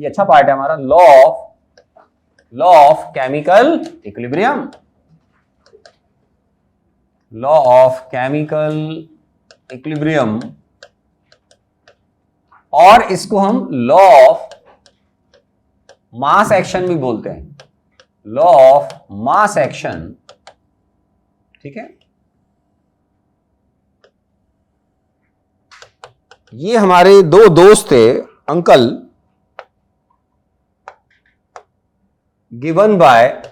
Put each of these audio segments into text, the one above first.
ये अच्छा पार्ट है हमारा, law of chemical equilibrium, law of chemical equilibrium, और इसको हम लॉ ऑफ मास एक्शन भी बोलते हैं, लॉ ऑफ मास एक्शन। ठीक है, ये हमारे दो दोस्त थे अंकल, गिवन बाय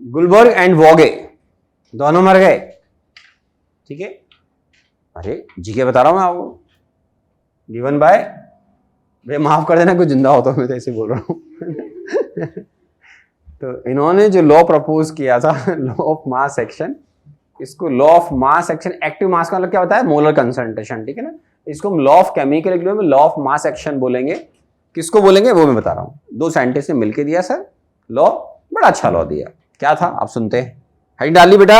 गुलबर्ग एंड वोगे, दोनों मर गए। ठीक है, अरे जीके बता रहा हूं मैं आपको, गिवन बाय, भैया माफ कर देना कोई जिंदा हो तो, मैं तो ऐसे बोल रहा हूं तो इन्होंने जो लॉ प्रपोज किया था, लॉ ऑफ मास एक्शन, इसको law of mass action, active mass का मतलब क्या होता है, मोलर कंसंट्रेशन। ठीक है ना, इसको हम लॉ ऑफ केमिकल इक्विलिब्रियम में लॉ ऑफ मास एक्शन बोलेंगे। किसको बोलेंगे वो मैं बता रहा हूं, दो साइंटिस्ट ने मिलकर दिया सर लॉ, बड़ा अच्छा लॉ दिया। क्या था आप सुनते हैं, हेडिंग डाली बेटा,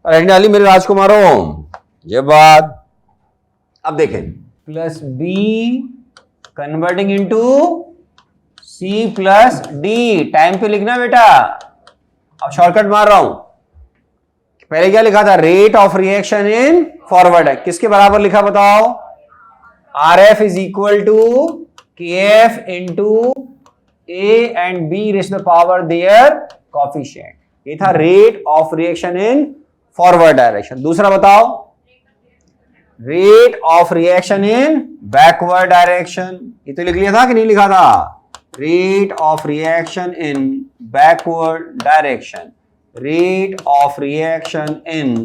और हेडिंग डाली मेरे राजकुमारों, ये बात। अब देखें, plus B converting into C plus D, time पे लिखना बेटा। अब शॉर्टकट मार रहा हूं, पहले क्या लिखा था, rate of reaction in forward है, किसके बराबर लिखा बताओ, R F is equal to K F into A and B raise to the power their coefficient. ये था rate of reaction in forward direction. दूसरा बताओ, rate of reaction in backward direction, ये तो लिख लिया था कि नहीं लिखा था, rate of reaction in backward direction, rate of reaction in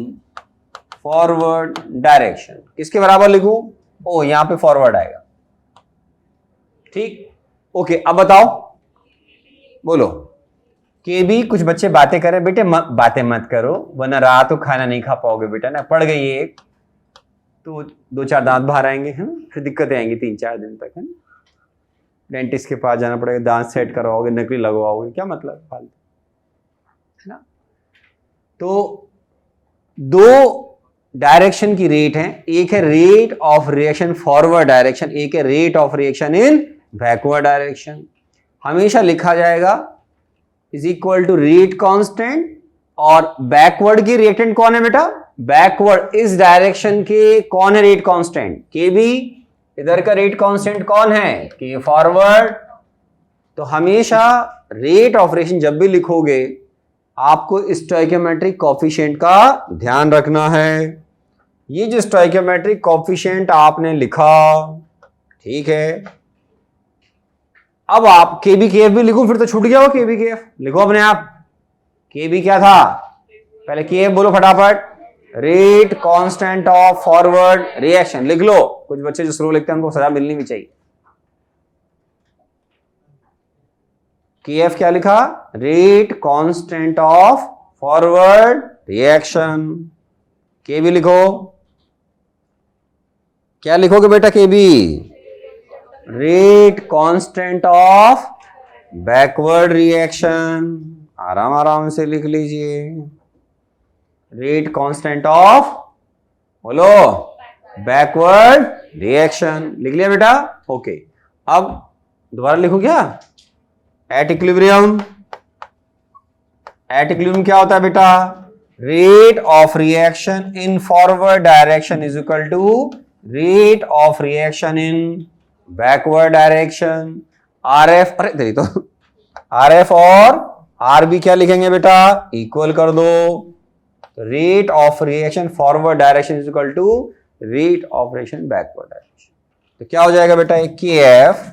forward direction, किसके बराबर लिखूं, ओ यहां पे फॉरवर्ड आएगा। ठीक, ओके, अब बताओ, बोलो। के भी कुछ बच्चे बातें कर रहे हैं, बेटे बातें मत करो वरना रात को खाना नहीं खा पाओगे बेटा ना, पड़ गई एक तो 2-4 दांत बाहर आएंगे, है ना, फिर दिक्कतें आएंगी 3-4 दिन तक, है ना, डेंटिस्ट के पास जाना पड़ेगा, दांत सेट करवाओगे, नकली लगवाओगे, क्या मतलब फालतू, है ना। तो दो डायरेक्शन की रेट है, एक है rate of reaction forward direction, एक है rate of reaction in backward direction. हमेशा लिखा जाएगा is equal to rate constant, और बैकवर्ड की रिएक्टेंट कौन है बेटा, बैकवर्ड इस डायरेक्शन के कौन है रेट कांस्टेंट, के भी, इधर का रेट कांस्टेंट कौन है, के फॉरवर्ड। तो हमेशा रेट ऑफ रिएक्शन जब भी लिखोगे आपको स्टोइकियोमेट्रिक कोफिशिएंट का ध्यान रखना है। ये जो स्टोइकियोमेट्रिक कोफिशिएंट आपने लिखा, ठीक है, अब आप के बी के एफ भी लिखो, फिर तो छूट गया हो, के बी के एफ लिखो अपने आप। के बी क्या था, पहले के एफ बोलो फटाफट, rate constant of forward reaction लिख लो। कुछ बच्चे जो स्लो लिखते हैं उनको सजा मिलनी भी चाहिए। के एफ क्या लिखा, rate constant of forward reaction. K B लिखो, क्या लिखोगे बेटा, K B, rate constant of backward reaction, आराम आराम से लिख लीजिए, रेट कांस्टेंट ऑफ, बोलो, बैकवर्ड रिएक्शन, लिख लिया बेटा, ओके। अब दोबारा लिखो क्या, एट इक्विलिब्रियम, एट इक्विलिब्रियम क्या होता है बेटा, rate of reaction in forward direction is equal to rate of reaction in backward direction. R F, अरे तेरी तो आर एफ और आर बी क्या लिखेंगे बेटा, इक्वल कर दो, rate of reaction forward direction is equal to rate of reaction backward direction. तो क्या हो जाएगा बेटा, K F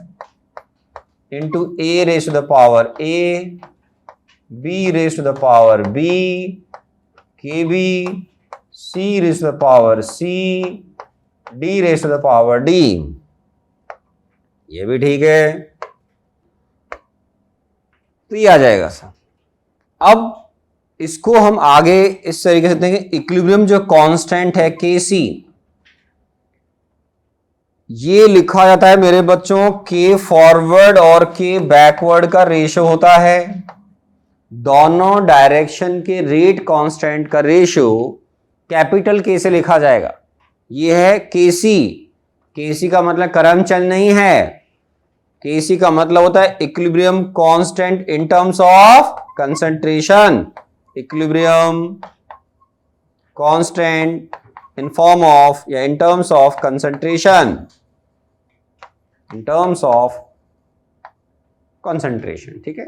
into A raise to the power A, B raise to the power B, K B, C raise to the power C, D raise to the power D. ये भी ठीक है, तो ये आ जाएगा सर। अब इसको हम आगे इस तरीके से देखेंगे, इक्विलिब्रियम जो कांस्टेंट है के सी, ये लिखा जाता है मेरे बच्चों के फॉरवर्ड और के बैकवर्ड का रेशो होता है। दोनों डायरेक्शन के रेट कांस्टेंट का रेशियो कैपिटल के से लिखा जाएगा। ये है केसी। केसी का मतलब करमचंद नहीं है, केसी का मतलब होता है equilibrium constant in terms of concentration. Equilibrium constant in form of या in terms of concentration, in terms of concentration. ठीक है,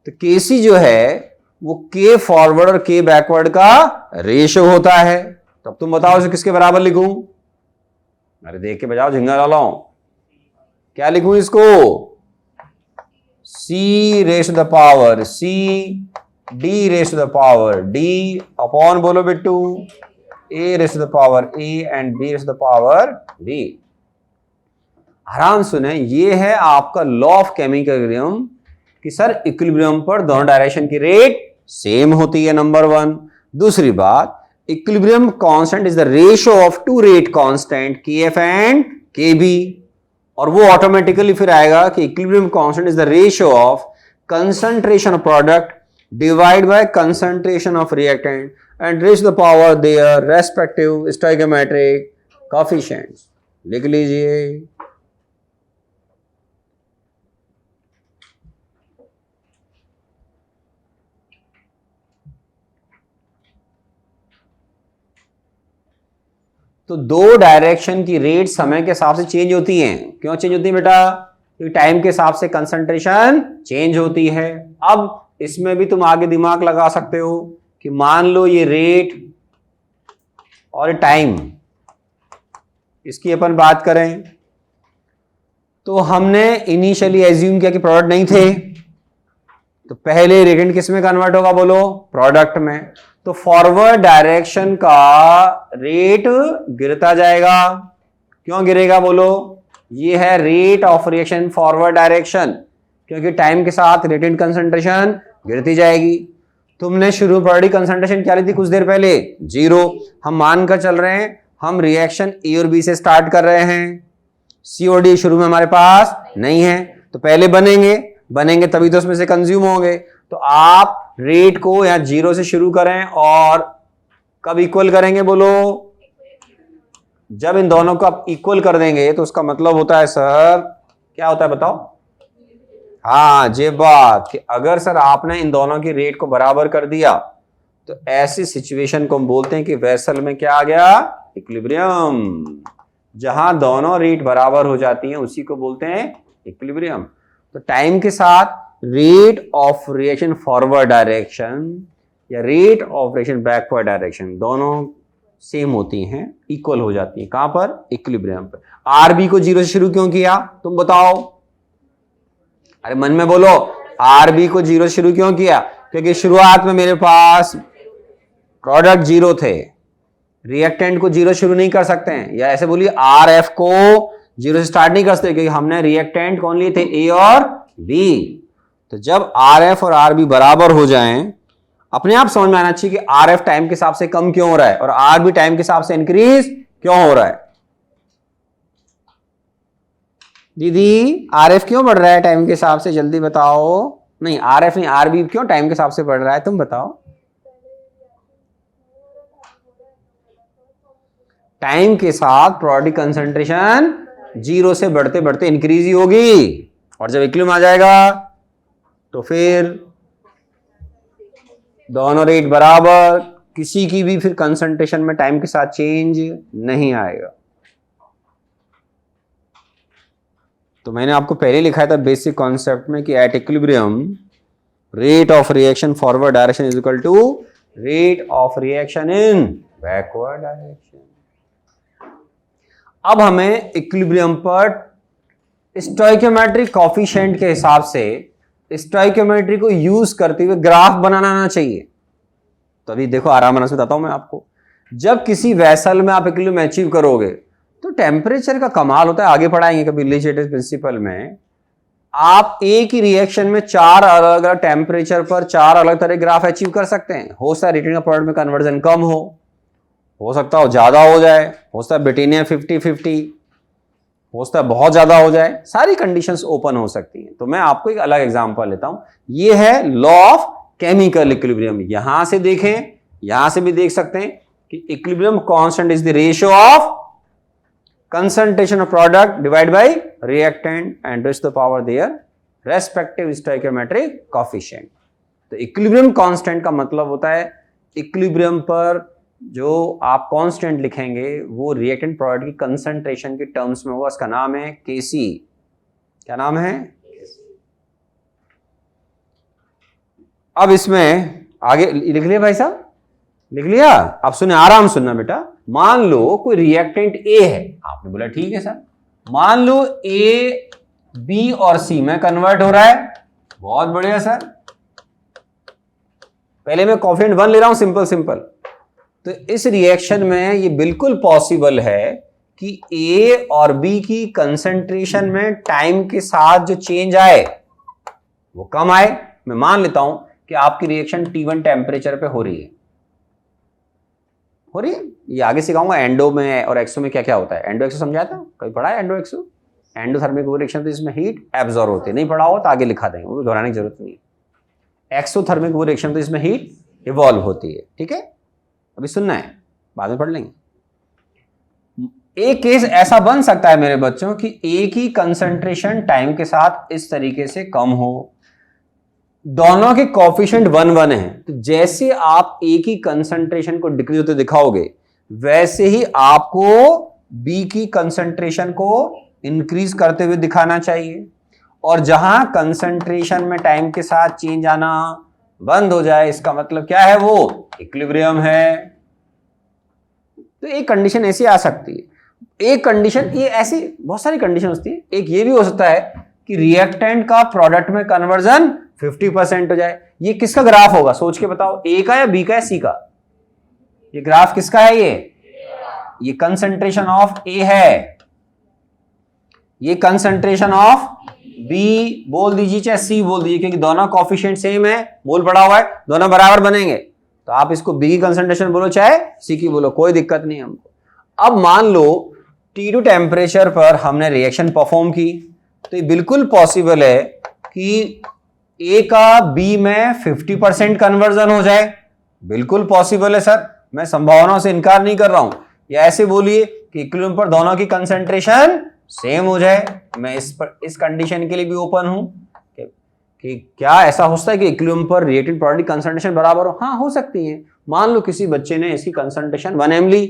तो केसी जो है वो के फॉरवर्ड और के बैकवर्ड का रेशियो होता है। तब तुम बताओ इसे किसके बराबर लिखूं? अरे देख के बजाओ, झिंगा डालो। क्या लिखूं इसको? C raise to the power C, D raise to the power D upon, बोलो Bittu, A raise to the power A and B raise to the power B. आराम सुने, ये है आपका लॉ ऑफ केमिकल इक्विलिब्रियम कि सर इक्विलिब्रियम पर दोनों direction की रेट सेम होती है, नंबर वन। दूसरी बात, equilibrium constant is the ratio of two rate constant K F and K B, और वो ऑटोमेटिकली फिर आएगा कि equilibrium constant is the ratio of concentration of product divide by concentration of reactant and raise the power their respective stoichiometric coefficients. लिख लीजिए। तो दो direction की रेट समय के हिसाब से चेंज होती हैं। क्यों चेंज होती है बेटा? क्योंकि टाइम के हिसाब से कंसंट्रेशन चेंज होती है। अब इसमें भी तुम आगे दिमाग लगा सकते हो कि मान लो ये रेट और टाइम, इसकी अपन बात करें तो हमने इनिशियली एज्यूम किया कि प्रोडक्ट नहीं थे, तो पहले रिएक्टेंट किस में कन्वर्ट होगा? बोलो, प्रोडक्ट में। तो फॉरवर्ड डायरेक्शन का रेट गिरता जाएगा। क्यों गिरेगा? बोलो, ये है rate of reaction forward direction, क्योंकि टाइम के साथ रिएक्टेंट कंसंट्रेशन गिरती जाएगी। तुमने शुरू पढ़ी कंसंट्रेशन क्या ली थी कुछ देर पहले? 0। हम मानकर चल रहे हैं हम रिएक्शन ए और बी से स्टार्ट कर रहे हैं, सी और डी शुरू में हमारे पास नहीं है, तो पहले बनेंगे तभी तो उसमें से कंज्यूम होंगे। तो आप रेट को यहां 0 से शुरू करें और कब इक्वल करेंगे? बोलो, जब इन दोनों को आप इक्वल कर देंगे तो उसका मतलब होता है सर, क्या होता है बताओ? हाँ, ये बात कि अगर सर आपने इन दोनों की रेट को बराबर कर दिया तो ऐसी सिचुएशन को हम बोलते हैं कि वेसल में क्या आ गया? इक्विलिब्रियम। जहां दोनों रेट बराबर हो जाती हैं उसी को बोलते हैं इक्विलिब्रियम। तो टाइम के साथ rate of reaction forward direction या rate of reaction backward direction दोनों सेम होती हैं, इक्वल हो जाती हैं। कहां पर? इक्विलिब्रियम पर। आरबी को 0 से शुरू क्यों किया तुम बताओ? अरे मन में बोलो, आरबी को 0 से शुरू क्यों किया? क्योंकि शुरुआत में मेरे पास प्रोडक्ट 0 थे, रिएक्टेंट को 0 शुरू नहीं कर सकते हैं, या ऐसे बोलिए आर एफ को 0 से स्टार्ट नहीं कर सकते क्योंकि हमने रिएक्टेंट कौन लिए थे? ए और बी। तो जब आर एफ और आर बी बराबर हो जाएं, अपने आप समझ में आना चाहिए कि आर एफ टाइम के हिसाब से कम क्यों हो रहा है और आर बी टाइम के हिसाब से इंक्रीज क्यों हो रहा है। दीदी आर एफ क्यों बढ़ रहा है टाइम के हिसाब से? जल्दी बताओ। नहीं, आर एफ नहीं, आर बी क्यों टाइम के हिसाब से बढ़ रहा है? तुम बताओ। टाइम के साथ प्रोडक्ट कंसंट्रेशन 0 से बढ़ते बढ़ते इंक्रीज ही होगी, और जब इक्विलिब्रियम आ जाएगा तो फिर दोनों रेट बराबर, किसी की भी फिर कंसंट्रेशन में टाइम के साथ चेंज नहीं आएगा। तो मैंने आपको पहले लिखा था बेसिक कॉन्सेप्ट में कि at equilibrium rate of reaction forward direction is equal to rate of reaction in backward direction. अब हमें इक्विलिब्रियम पर स्टोइकोमेट्रिक कोएफिशिएंट के हिसाब से स्टोइकोमेट्री को यूज करते हुए ग्राफ बनाना आना चाहिए। तो अभी देखो आराम से बताता हूं मैं आपको। जब किसी वेसल में आप इक्विलिब्रियम अचीव करोगे तो टेम्परेचर का कमाल होता है, आगे पढ़ाएंगे कभी इलीशिएटिव प्रिंसिपल में। आप एक ही रिएक्शन में 4 अलग अलग टेम्परेचर पर 4 अलग तरह ग्राफ अचीव कर सकते हैं। हो सकता है रिएक्टेंट का प्रोडक्ट में कन्वर्जन कम हो सकता हो ज्यादा हो जाए, हो सकता है ब्रिटेनिया 50-50, हो सकता है बहुत ज्यादा हो जाए, सारी कंडीशंस ओपन हो सकती हैं। तो मैं आपको एक अलग एग्जांपल लेता हूं। ये है लॉ ऑफ केमिकल इक्विलिब्रियम। यहां से देखें, यहां से भी देख सकते हैं कि equilibrium constant is the ratio of concentration of product divided by reactant and raised to the power their respective stoichiometric coefficient। तो इक्विलिब्रियम कांस्टेंट का मतलब होता है इक्विलिब्रियम पर जो आप कांस्टेंट लिखेंगे वो रिएक्टेंट प्रोडक्ट की कंसंट्रेशन के टर्म्स में होगा। उसका नाम है केसी। क्या नाम है? अब इसमें आगे लिख लिया भाई साहब, लिख लिया? अब सुने, आराम सुनना बेटा। मान लो कोई रिएक्टेंट ए है, आपने बोला ठीक है सर। मान लो ए बी और सी में कन्वर्ट हो रहा है, बहुत बढ़िया सर। पहले मैं कोफिशिएंट 1 ले रहा हूं, सिंपल सिंपल। तो इस रिएक्शन में ये बिल्कुल पॉसिबल है कि ए और बी की कंसंट्रेशन में टाइम के साथ जो चेंज आए वो कम आए। मैं मान लेता हूं कि आपकी रिएक्शन T1 टेम्परेचर पे हो रही है, हो रही है। ये आगे सिखाऊंगा एंडो में और एक्सो में क्या क्या होता है। एंडो एक्सो समझाया था, कभी पढ़ा है एंडो एक्सो? एंडोथर्मिक रिएक्शन तो इसमें हीट एब्जॉर्ब होती है, नहीं पढ़ा हो तो आगे लिखा देंगे, वो दोहराने की जरूरत नहीं है। एक्सोथर्मिक रिएक्शन तो इसमें हीट इवॉल्व होती है, ठीक है। अभी सुनना है, बाद में पढ़ लेंगे। एक केस ऐसा बन सकता है मेरे बच्चों कि ए की कंसंट्रेशन टाइम के साथ इस तरीके से कम हो, दोनों के कोफिशिएंट 1-1 है। तो जैसे आप ए की कंसंट्रेशन को डिक्रीज होते दिखाओगे वैसे ही आपको बी की कंसंट्रेशन को इंक्रीज करते हुए दिखाना चाहिए। और जहां कंसंट्रेशन में टाइम के साथ चेंज आना बंद हो जाए, इसका मतलब क्या है? वो इक्विलिब्रियम है। तो एक कंडीशन ऐसी आ सकती है। एक कंडीशन, ये ऐसी बहुत सारी कंडीशन होती है। एक ये भी हो सकता है कि रिएक्टेंट का प्रोडक्ट में कन्वर्जन 50% हो जाए। ये किसका ग्राफ होगा? सोच के बताओ, ए का या बी का या सी का? ये ग्राफ किसका है? ये कंसंट्रेशन ऑफ ए है, ये कंसंट्रेशन ऑफ बी बोल दीजिए चाहे सी बोल दीजिए, क्योंकि दोनों कोफिशिएंट सेम है, मोल पड़ा हुआ है, दोनों बराबर बनेंगे। तो आप इसको बी की कंसंट्रेशन बोलो चाहे सी की बोलो, कोई दिक्कत नहीं हमको। अब मान लो T2 टेम्परेचर पर हमने रिएक्शन परफॉर्म की, तो ये बिल्कुल पॉसिबल है कि ए का बी में 50% कन्वर्जन हो जाए। बिल्कुल पॉसिबल है सर, मैं संभावनाओं से इनकार नहीं कर रहा हूं। या ऐसे बोलिए कि इक्विलिब्रियम पर दोनों की कंसंट्रेशन सेम हो जाए। मैं इस कंडीशन के लिए भी ओपन हूं कि क्या ऐसा होता है कि इक्विलिब्रियम पर रिएक्टेंट प्रोडक्ट की कंसंट्रेशन बराबर हो? हाँ, हो सकती है। मान लो किसी बच्चे ने इसकी कंसंट्रेशन 1 m ली,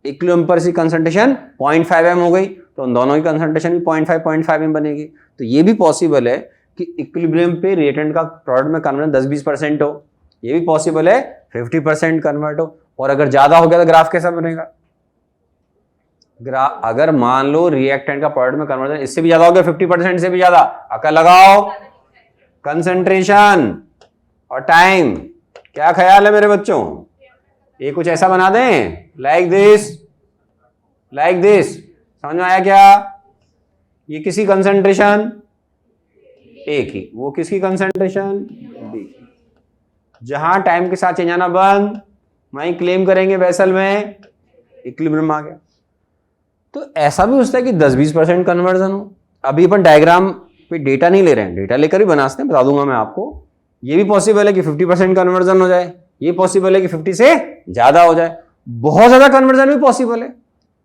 इक्विलिब्रियम पर इसकी कंसंट्रेशन 0.5 m हो गई, तो उन दोनों की कंसंट्रेशन भी 0.5 m बनेगी। तो ये भी पॉसिबल है कि इक्विलिब्रियम पे रिएक्टेंट का प्रोडक्ट में कन्वर्जन 10-20% हो। ये भी पॉसिबल है 50% कन्वर्ट हो। और अगर ज्यादा हो गया तो ग्राफ कैसा बनेगा? अगर मान लो रिएक्टेंट का प्रोडक्ट में कन्वर्जन इससे भी ज्यादा हो गया, 50% से भी ज्यादा, अकल लगाओ, कंसंट्रेशन और टाइम, क्या ख्याल है मेरे बच्चों? ये कुछ ऐसा बना दें, लाइक दिस, लाइक दिस। समझ में आया क्या? ये किसी कंसंट्रेशन ए की, वो किसकी कंसंट्रेशन बी की। जहां टाइम के साथ चेंज आना बंद, वहीं क्लेम करेंगे वेसल में इक्विलिब्रियम आ गया। तो ऐसा भी हो सकता है कि 10-20% कन्वर्जन हो। अभी अपन डायग्राम पे डेटा नहीं ले रहे हैं, डेटा लेकर ही बना सकते हैं, बता दूंगा मैं आपको। ये भी पॉसिबल है कि 50% कन्वर्जन हो जाए, ये पॉसिबल है कि 50 से ज्यादा हो जाए, बहुत ज्यादा कन्वर्जन भी पॉसिबल है,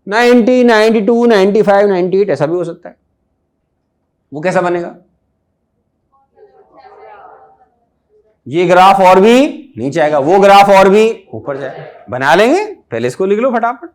90, 92, 95, 98 ऐसा भी हो सकता है। वो कैसा बनेगा? ये ग्राफ और भी नीचे आएगा, वो ग्राफ और भी ऊपर जाएगा। बना लेंगे, पहले इसको लिख लो फटाफट।